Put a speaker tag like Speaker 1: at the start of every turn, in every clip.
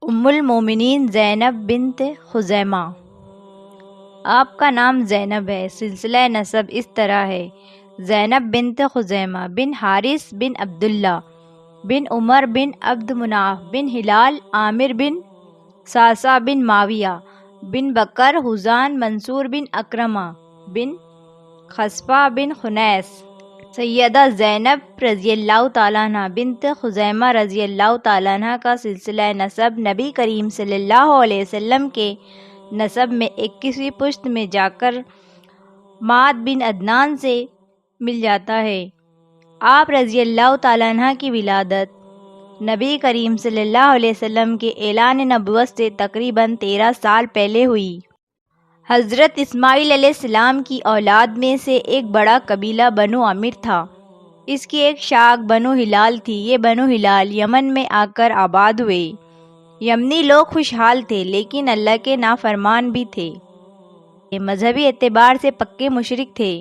Speaker 1: ام المومنین زینب بنت خزیمہ۔ آپ کا نام زینب ہے۔ سلسلہ نسب اس طرح ہے: زینب بنت خزیمہ بن حارث بن عبداللہ بن عمر بن عبد مناف بن ہلال عامر بن صعصع بن معاویہ بن بکر حزان منصور بن اکرمہ بن خصفہ بن خنیس۔ سیدہ زینب رضی اللہ تعالیٰ عنہ بنت خزیمہ رضی اللہ تعالیٰ عنہ کا سلسلہ نسب نبی کریم صلی اللہ علیہ وسلم کے نسب میں 21ویں پشت میں جا کر معد بن عدنان سے مل جاتا ہے۔ آپ رضی اللہ تعالیٰ عنہ کی ولادت نبی کریم صلی اللہ علیہ وسلم کے اعلان نبوت سے تقریباً 13 سال پہلے ہوئی۔ حضرت اسماعیل علیہ السلام کی اولاد میں سے ایک بڑا قبیلہ بنو عامر تھا۔ اس کی ایک شاخ بنو ہلال تھی۔ یہ بنو ہلال یمن میں آ کر آباد ہوئے۔ یمنی لوگ خوشحال تھے لیکن اللہ کے نافرمان بھی تھے۔ مذہبی اعتبار سے پکے مشرک تھے۔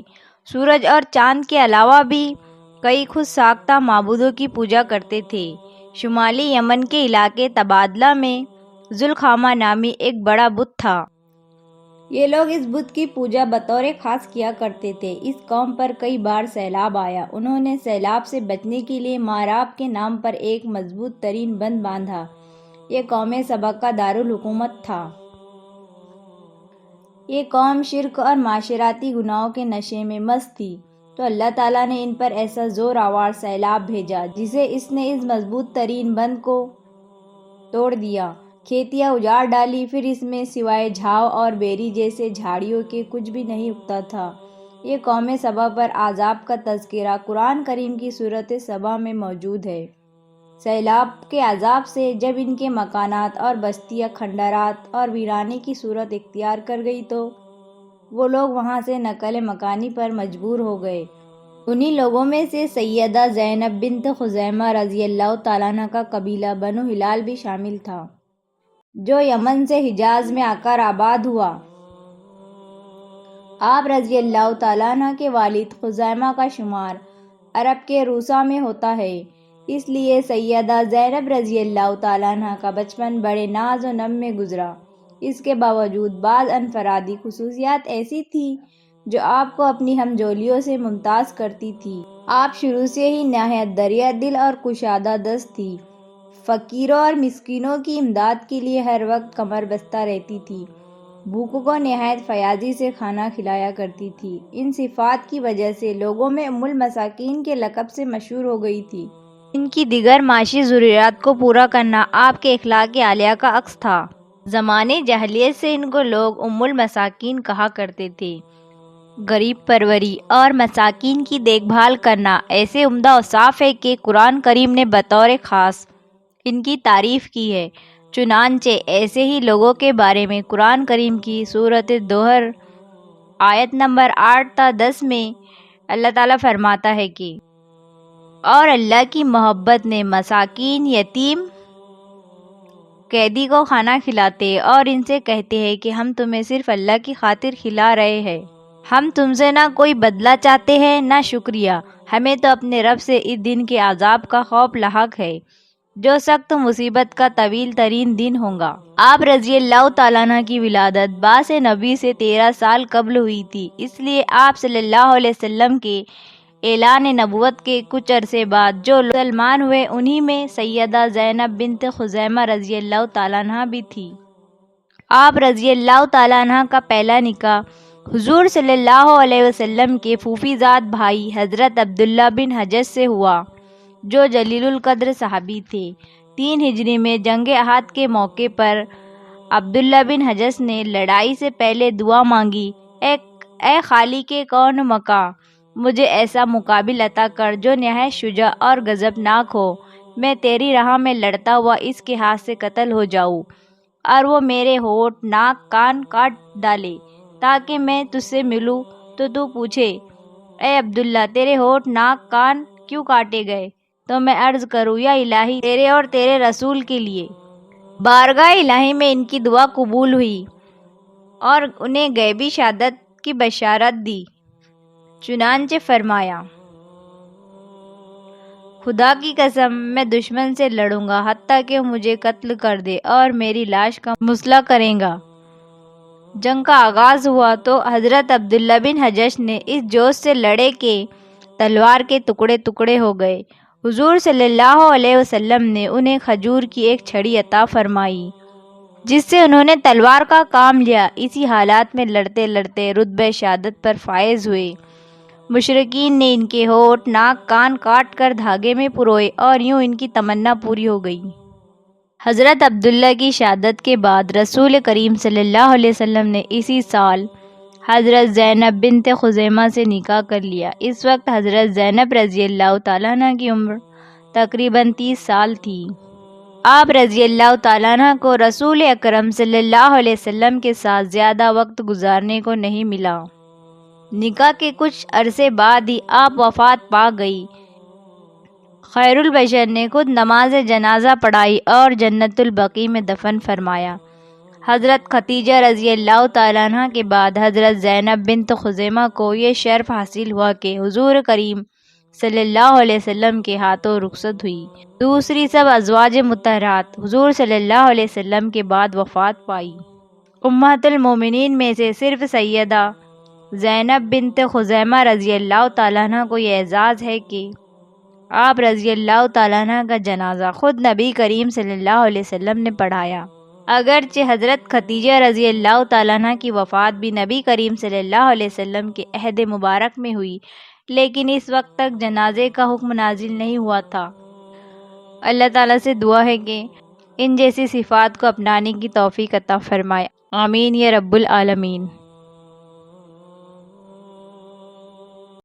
Speaker 1: سورج اور چاند کے علاوہ بھی کئی خود ساختہ معبودوں کی پوجا کرتے تھے۔ شمالی یمن کے علاقے تبادلہ میں ذوالخامہ نامی ایک بڑا بت تھا۔ یہ لوگ اس بت کی پوجا بطور خاص کیا کرتے تھے۔ اس قوم پر کئی بار سیلاب آیا۔ انہوں نے سیلاب سے بچنے کے لیے ماراب کے نام پر ایک مضبوط ترین بند باندھا۔ یہ قوم سبا کا دارالحکومت تھا۔ یہ قوم شرک اور معاشرتی گناہوں کے نشے میں مست تھی، تو اللہ تعالیٰ نے ان پر ایسا زور آور سیلاب بھیجا جسے اس نے اس مضبوط ترین بند کو توڑ دیا، کھیتیاں اجاڑ ڈالی۔ پھر اس میں سوائے جھاؤ اور بیری جیسے جھاڑیوں کے کچھ بھی نہیں اگتا تھا۔ یہ قوم سبا پر عذاب کا تذکرہ قرآن کریم کی سورۃ سبا میں موجود ہے۔ سیلاب کے عذاب سے جب ان کے مکانات اور بستیاں کھنڈرات اور ویرانے کی صورت اختیار کر گئی تو وہ لوگ وہاں سے نقل مکانی پر مجبور ہو گئے۔ انہی لوگوں میں سے سیدہ زینب بنت خزیمہ رضی اللہ تعالیٰ عنہ کا قبیلہ بنو ہلال بھی شامل تھا، جو یمن سے حجاز میں آ کر آباد ہوا۔ آپ رضی اللہ تعالیٰ عنہ کے والد خزیمہ کا شمار عرب کے روسا میں ہوتا ہے، اس لیے سیدہ زینب رضی اللہ تعالیٰ عنہ کا بچپن بڑے ناز و نم میں گزرا۔ اس کے باوجود بعض انفرادی خصوصیات ایسی تھیں جو آپ کو اپنی ہمجولیوں سے ممتاز کرتی تھی۔ آپ شروع سے ہی نہایت دریا دل اور کشادہ دست تھی۔ فقیروں اور مسکینوں کی امداد کے لیے ہر وقت کمر بستہ رہتی تھی۔ بھوکوں کو نہایت فیاضی سے کھانا کھلایا کرتی تھی۔ ان صفات کی وجہ سے لوگوں میں ام المساکین کے لقب سے مشہور ہو گئی تھی۔ ان کی دیگر معاشی ضروریات کو پورا کرنا آپ کے اخلاق عالیہ کا عکس تھا۔ زمانے جاہلیت سے ان کو لوگ ام المساکین کہا کرتے تھے۔ غریب پروری اور مساکین کی دیکھ بھال کرنا ایسے عمدہ اوصاف ہے کہ قرآن کریم نے بطور خاص ان کی تعریف کی ہے۔ چنانچہ ایسے ہی لوگوں کے بارے میں قرآن کریم کی سورۃ الدہر آیت نمبر 8 تا 10 میں اللہ تعالیٰ فرماتا ہے کہ اور اللہ کی محبت نے مساکین، یتیم، قیدی کو کھانا کھلاتے اور ان سے کہتے ہیں کہ ہم تمہیں صرف اللہ کی خاطر کھلا رہے ہیں، ہم تم سے نہ کوئی بدلہ چاہتے ہیں نہ شکریہ، ہمیں تو اپنے رب سے اس دن کے عذاب کا خوف لاحق ہے جو سخت مصیبت کا طویل ترین دن ہوگا۔ آپ رضی اللہ تعالیٰ عنہ کی ولادت بعث نبی سے 13 سال قبل ہوئی تھی، اس لیے آپ صلی اللہ علیہ وسلم کے اعلان نبوت کے کچھ عرصے بعد جو مسلمان ہوئے انہی میں سیدہ زینب بنت خزیمہ رضی اللہ تعالیٰ عنہ بھی تھی۔ آپ رضی اللہ تعالیٰ عنہ کا پہلا نکاح حضور صلی اللہ علیہ وسلم کے پھوپھی زاد بھائی حضرت عبداللہ بن حجش سے ہوا، جو جلیل القدر صحابی تھے۔ 3 ہجری میں جنگ احد کے موقع پر عبداللہ بن حجش نے لڑائی سے پہلے دعا مانگی: اے خالق کون و مکاں، مجھے ایسا مقابل عطا کر جو نہایت شجاع اور غضبناک ہو، میں تیری راہ میں لڑتا ہوا اس کے ہاتھ سے قتل ہو جاؤں اور وہ میرے ہونٹ، ناک، کان کاٹ ڈالے تاکہ میں تجھ سے ملوں تو پوچھے: اے عبداللہ، تیرے ہونٹ، ناک، کان کیوں کاٹے گئے؟ تو میں عرض کروں: یا الہی، تیرے اور تیرے رسول کے لیے۔ بارگاہ الہی میں ان کی دعا قبول ہوئی اور انہیں غیبی شہادت کی بشارت دی۔ چنانچہ فرمایا: خدا کی قسم میں دشمن سے لڑوں گا حتیٰ کہ مجھے قتل کر دے اور میری لاش کا مسئلہ کرے گا۔ جنگ کا آغاز ہوا تو حضرت عبداللہ بن حجش نے اس جوش سے لڑے کہ تلوار کے ٹکڑے ٹکڑے ہو گئے۔ حضور صلی اللہ علیہ وسلم نے انہیں کھجور کی ایک چھڑی عطا فرمائی جس سے انہوں نے تلوار کا کام لیا۔ اسی حالات میں لڑتے لڑتے رتبہ شہادت پر فائز ہوئے۔ مشرکین نے ان کے ہونٹ، ناک، کان کاٹ کر دھاگے میں پروئے اور یوں ان کی تمنا پوری ہو گئی۔ حضرت عبداللہ کی شہادت کے بعد رسول کریم صلی اللہ علیہ وسلم نے اسی سال حضرت زینب بنت خزیمہ سے نکاح کر لیا۔ اس وقت حضرت زینب رضی اللہ تعالیٰ عنہ کی عمر تقریباً 30 سال تھی۔ آپ رضی اللہ تعالیٰ عنہ کو رسول اکرم صلی اللہ علیہ وسلم کے ساتھ زیادہ وقت گزارنے کو نہیں ملا۔ نکاح کے کچھ عرصے بعد ہی آپ وفات پا گئی۔ خیر البشر نے خود نماز جنازہ پڑھائی اور جنت البقیع میں دفن فرمایا۔ حضرت خدیجہ رضی اللہ تعالیٰ عنہ کے بعد حضرت زینب بنت خزیمہ کو یہ شرف حاصل ہوا کہ حضور کریم صلی اللہ علیہ وسلم کے ہاتھوں رخصت ہوئی۔ دوسری سب ازواج مطہرات حضور صلی اللہ علیہ وسلم کے بعد وفات پائی۔ امہات المومنین میں سے صرف سیدہ زینب بنت خزیمہ رضی اللہ تعالیٰ عنہ کو یہ اعزاز ہے کہ آپ رضی اللہ تعالیٰ عنہ کا جنازہ خود نبی کریم صلی اللہ علیہ وسلم نے پڑھایا۔ اگرچہ حضرت خدیجہ رضی اللہ تعالیٰ عنہ کی وفات بھی نبی کریم صلی اللہ علیہ وسلم کے عہد مبارک میں ہوئی، لیکن اس وقت تک جنازے کا حکم نازل نہیں ہوا تھا۔ اللہ تعالیٰ سے دعا ہے کہ ان جیسی صفات کو اپنانے کی توفیق عطا فرمائے۔ آمین یا رب العالمین۔